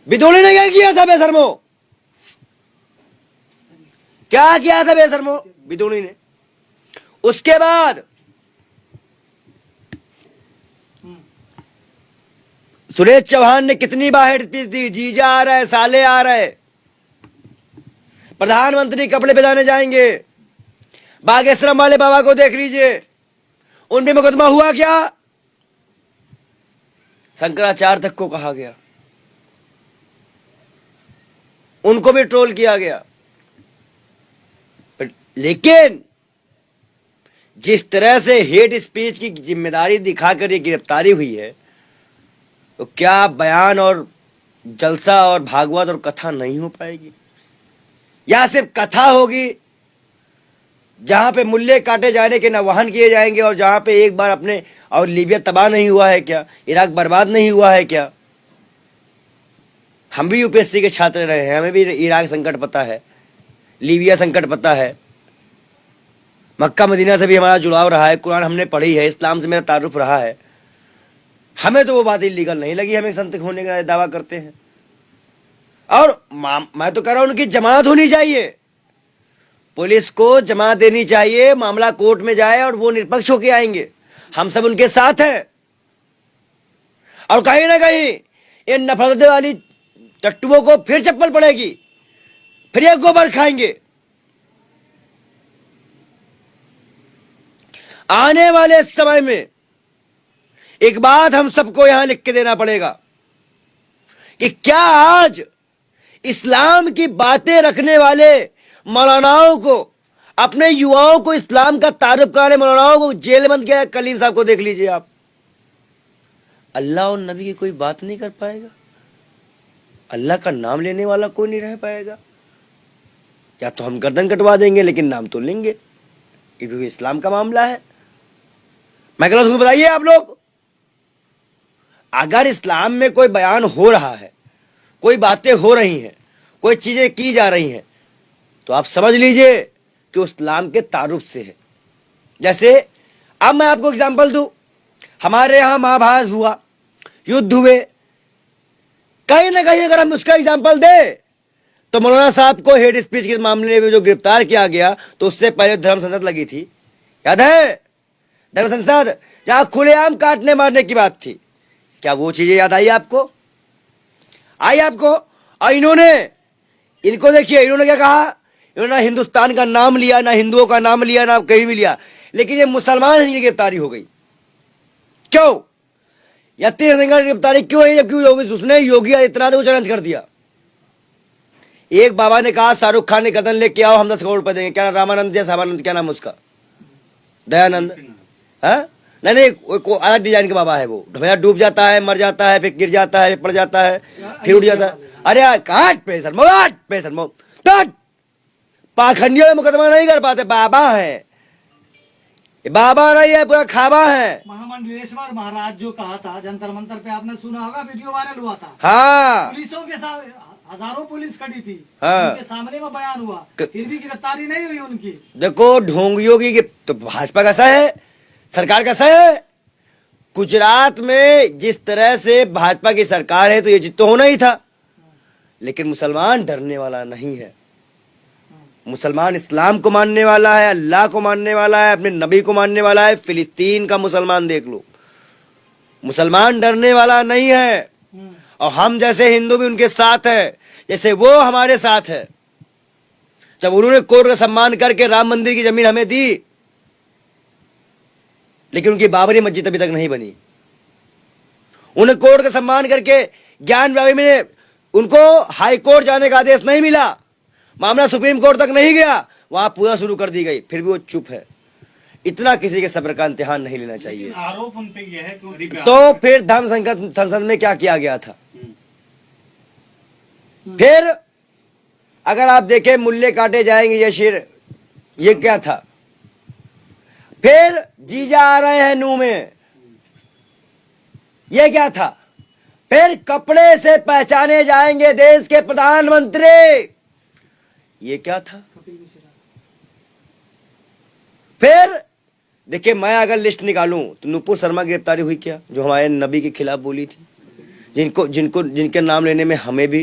बिदोली ने क्या किया था बेशर्मो? क्या किया था बेशर्मो बिदोली ने? उसके बाद सुरेश चौहान ने कितनी बार स्पीच दी, जीजा आ रहा है, साले आ रहे, प्रधानमंत्री कपड़े पहनाने जाएंगे, बागेश्वरम वाले बाबा को देख लीजिए, उन पे मुकदमा हुआ क्या? शंकराचार्य तक को कहा गया, उनको भी ट्रोल किया गया। लेकिन जिस तरह से हेट स्पीच की जिम्मेदारी दिखाकर ये गिरफ्तारी हुई है, तो क्या बयान और जलसा और भागवत और कथा नहीं हो पाएगी? या सिर्फ कथा होगी जहां पे मूल्य काटे जाने के नवाहन किए जाएंगे, और जहां पे एक बार अपने और लीबिया तबाह नहीं हुआ है क्या? इराक बर्बाद नहीं हुआ है क्या? हम भी यूपीएससी के छात्र रहे हैं, हमें भी इराक संकट पता है, लीबिया संकट पता है, मक्का मदीना से भी हमारा जुड़ाव रहा है, कुरान हमने पढ़ी है, इस्लाम से मेरा तारुफ रहा है। हमें तो वो बात इलीगल नहीं लगी, हमें संत होने का दावा करते हैं। और मैं तो कह रहा हूं उनकी जमानत होनी चाहिए, पुलिस को जमानत देनी चाहिए, मामला कोर्ट में जाए और वो निष्पक्ष होके आएंगे, हम सब उनके साथ हैं। और कहीं ना कहीं इन नफरत वाली टट्टुओं को फिर चप्पल पड़ेगी, फिर ये गोबर खाएंगे। आने वाले समय में एक बात हम सबको यहां लिख के देना पड़ेगा कि क्या आज इस्लाम की बातें रखने वाले मौलानाओं को, अपने युवाओं को इस्लाम का तारुफ कराने मौलानाओं को जेल बंद किया? कलीम साहब को देख लीजिए आप, अल्लाह और नबी की कोई बात नहीं कर पाएगा, अल्लाह का नाम लेने वाला कोई नहीं रह पाएगा। या तो हम गर्दन कटवा देंगे लेकिन नाम तो लेंगे, ये भी इस्लाम का मामला है। मैं कहता हूं बताइए आप लोग, अगर इस्लाम में कोई बयान हो रहा है, कोई बातें हो रही हैं, कोई चीजें की जा रही हैं, तो आप समझ लीजिए कि इस्लाम के तारुफ से है। जैसे अब मैं आपको एग्जांपल दूं, हमारे यहां महाभारत हुआ, युद्ध हुए, कहीं ना कहीं अगर हम उसका एग्जांपल दे तो मौलाना साहब को हेट स्पीच के मामले में जो गिरफ्तार किया गया, तो उससे पहले धर्म संसद लगी थी, याद है? धर्म संसद जहां खुलेआम काटने मारने की बात थी, क्या वो चीजें याद आई आपको? आई आपको? और इनको देखिए, इन्होंने क्या कहा? इन्होंने ना हिंदुस्तान का नाम लिया, ना हिंदुओं का नाम लिया, ना कहीं भी लिया, लेकिन ये मुसलमान इनकी गिरफ्तारी हो गई। क्यों? या तीन सिंह की गिरफ्तारी क्यों है? जबकि योगी, उसने योगी आदित्यनाथ को चैलेंज कर दिया। एक बाबा ने कहा शाहरुख खान ने गर्दन लेके आओ, हम 10 करोड़ रुपए देंगे। क्या रामानंद या सामानंद, क्या नाम उसका, दयानंद, हाँ? नहीं, वो अलग डिजाइन का बाबा है। वो भैया डूब जाता है, मर जाता है, फिर गिर जाता है, पड़ जाता है, फिर उठ जाता है। अरे यार, काट पैसा पाखंडियों में मुकदमा नहीं कर पाते, बाबा है, बाबा नहीं है, पूरा खाबा है। महामंडलेश्वर महाराज जो कहा था जंतर मंतर पे, आपने सुना होगा, वीडियो वायरल हुआ था। हाँ, पुलिसों के साथ हजारों पुलिस खड़ी थी, हाँ, उनके सामने में बयान हुआ, फिर भी गिरफ्तारी नहीं हुई उनकी। देखो ढोंगियों की तो भाजपा कैसा है, सरकार कैसा है। गुजरात में जिस तरह से भाजपा की सरकार है, तो ये जिद तो होना ही था, लेकिन मुसलमान डरने वाला नहीं है। मुसलमान इस्लाम को मानने वाला है, अल्लाह को मानने वाला है, अपने नबी को मानने वाला है। फिलिस्तीन का मुसलमान देख लो, मुसलमान डरने वाला नहीं है। और हम जैसे हिंदू भी उनके साथ है, जैसे वो हमारे साथ है। जब उन्होंने कोर्ट का सम्मान करके राम मंदिर की जमीन हमें दी, लेकिन उनकी बाबरी मस्जिद अभी तक नहीं बनी। उन्हें कोर्ट का सम्मान करके ज्ञान व्यापी में उनको हाई कोर्ट जाने का आदेश नहीं मिला, मामला सुप्रीम कोर्ट तक नहीं गया, वहां पूजा शुरू कर दी गई, फिर भी वो चुप है। इतना किसी के सब्र का इम्तिहान नहीं लेना चाहिए। आरोप उन पे यह है कि तो फिर धर्म संसद में क्या किया गया था? फिर अगर आप देखें, मूल्य काटे जाएंगे ये शेर, ये क्या था? फिर जीजा आ रहे हैं नू में, ये क्या था? फिर कपड़े से पहचाने जाएंगे देश के प्रधानमंत्री, ये क्या था? फिर देखिए, मैं अगर लिस्ट निकालूं तो नुपुर शर्मा की गिरफ्तारी हुई क्या, जो हमारे नबी के खिलाफ बोली थी, जिनके नाम लेने में हमें भी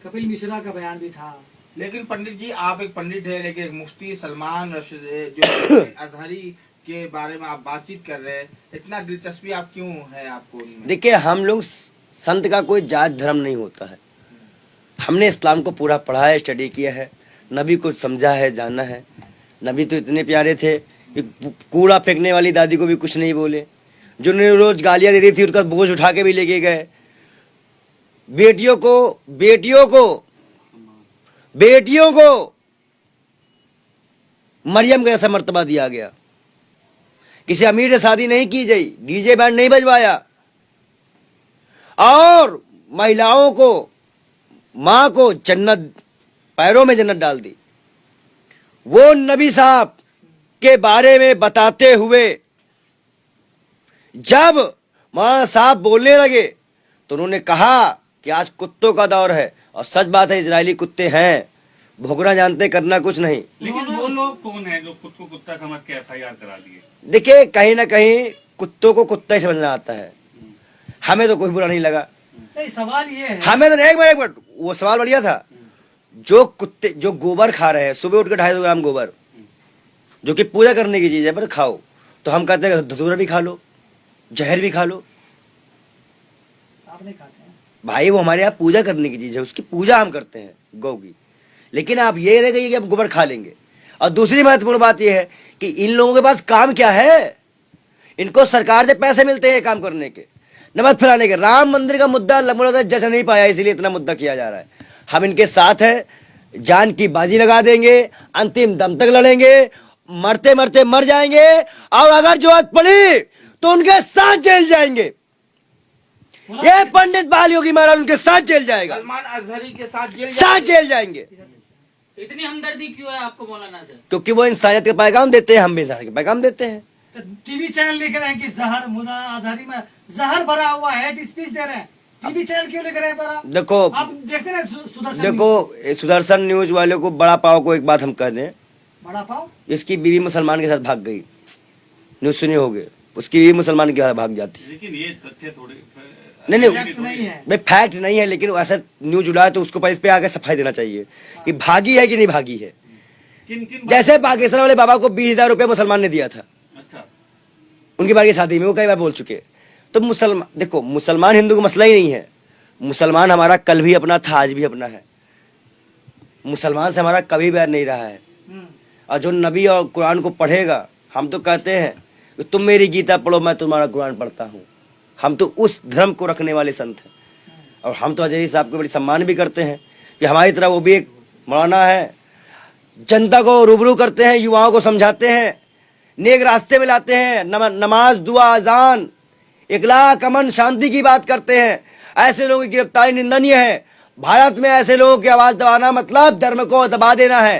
कपिल मिश्रा का बयान भी था। लेकिन पंडित जी, आप एक पंडित है, लेकिन एक मुफ्ती सलमान रशीद जो अजहरी के बारे में आप बातचीत कर रहे हैं, इतना दिलचस्पी आप क्यों है आपको उनमें? देखिए, हम लोग संत का कोई जात धर्म नहीं होता है। हमने इस्लाम को पूरा पढ़ा है, स्टडी किया है, नबी को समझा है, जाना है। नबी तो इतने प्यारे थे कि कूड़ा फेंकने वाली दादी को भी कुछ नहीं बोले, जो उन्हें रोज गालियां दे रही थी उनका बोझ उठा के भी लेके गए। बेटियों को मरियम का ऐसा मर्तबा दिया गया। किसी अमीर से शादी नहीं की गई, डीजे बैंड नहीं बजवाया, और महिलाओं को, मां को जन्नत, पैरों में जन्नत डाल दी। वो नबी साहब के बारे में बताते हुए जब मौलाना साहब बोलने लगे तो उन्होंने कहा कि आज कुत्तों का दौर है, और सच बात है, इजरायली कुत्ते हैं, भोगना जानते, करना कुछ नहीं। लेकिन वो लोग कौन है जो खुद को कुत्ता समझ के FIR करा दिए? देखिए, कहीं ना कहीं कुत्तों को कुत्ता ही समझना आता है। हमें तो कोई बुरा नहीं लगा। नहीं, सवाल ये है, हमें तो एक मिनट, वो सवाल बढ़िया था। जो कुत्ते जो गोबर खा रहे हैं, सुबह उठ के 250 ग्राम गोबर, जो कि पूजा करने की चीज है, पर खाओ, तो हम कहते हैं धतूरा भी खा लो, जहर भी खा लो। आप नहीं खाते हैं। भाई, वो हमारे यहाँ पूजा करने की चीज है, उसकी पूजा हम करते हैं गौ की। लेकिन आप ये रह गई कि आप गोबर खा लेंगे। और दूसरी महत्वपूर्ण बात यह है कि इन लोगों के पास काम क्या है? इनको सरकार से पैसे मिलते हैं काम करने के, नमक फैलाने के। राम मंदिर का मुद्दा जज नहीं पाया, इसीलिए इतना मुद्दा किया जा रहा है। हम इनके साथ हैं, जान की बाजी लगा देंगे, अंतिम दम तक लड़ेंगे, मरते मरते मर जाएंगे, और अगर जरूरत पड़ी तो उनके साथ जेल जाएंगे। ये पंडित बाल योगी महाराज उनके साथ जेल जाएगा, सलमान अजहरी के साथ जेल जाएंगे। इतनी हमदर्दी क्यों है आपको मौलाना से? क्योंकि वो इंसानियत का पैगाम देते हैं, हम भी इंसानियत का पैगाम देते हैं। तो टीवी चैनल लिख रहे हैं कि जहर मुदा आजादी में जहर भरा हुआ है, हेट स्पीच दे रहे हैं। टीवी चैनल क्यों लिख रहे हैं भरा? देखो, आप देखते हैं सुदर्शन देखो, सुदर्शन न्यूज वाले को, बड़ा पाव को एक बात हम कह दें, बड़ा पाव, इसकी बीवी मुसलमान के साथ भाग गई, न्यूज सुने होगे, उसकी बीवी मुसलमान के साथ भाग जाती। लेकिन ये तथ्य थोड़े नहीं, फैक्ट नहीं है। भाई, फैक्ट नहीं है, लेकिन ऐसा न्यूज उड़ा है तो उसको इस पे आगे सफाई देना चाहिए कि भागी है कि नहीं भागी है। किन जैसे पाकिस्तान वाले बाबा को 20,000 रुपए मुसलमान ने दिया था, अच्छा, उनकी बार की शादी में, वो कई बार बोल चुके। तो मुसलमान, देखो, मुसलमान हिंदू का मसला ही नहीं है। मुसलमान हमारा कल भी अपना था, आज भी अपना है। मुसलमान से हमारा कभी बैर नहीं रहा है। और जो नबी और कुरान को पढ़ेगा, हम तो कहते हैं कि तुम मेरी गीता पढ़ो, मैं तुम्हारा कुरान पढ़ता हूँ। हम तो उस धर्म को रखने वाले संत हैं, और हम तो अजहरी साहब को बड़ी सम्मान भी करते हैं कि हमारी तरह वो भी एक मौलाना है, जनता को रूबरू करते हैं, युवाओं को समझाते हैं, नेक रास्ते में लाते हैं, नमाज, दुआ, अजान, इखलास, अमन, शांति की बात करते हैं। ऐसे लोगों की गिरफ्तारी निंदनीय है। भारत में ऐसे लोगों की आवाज दबाना मतलब धर्म को दबा देना है।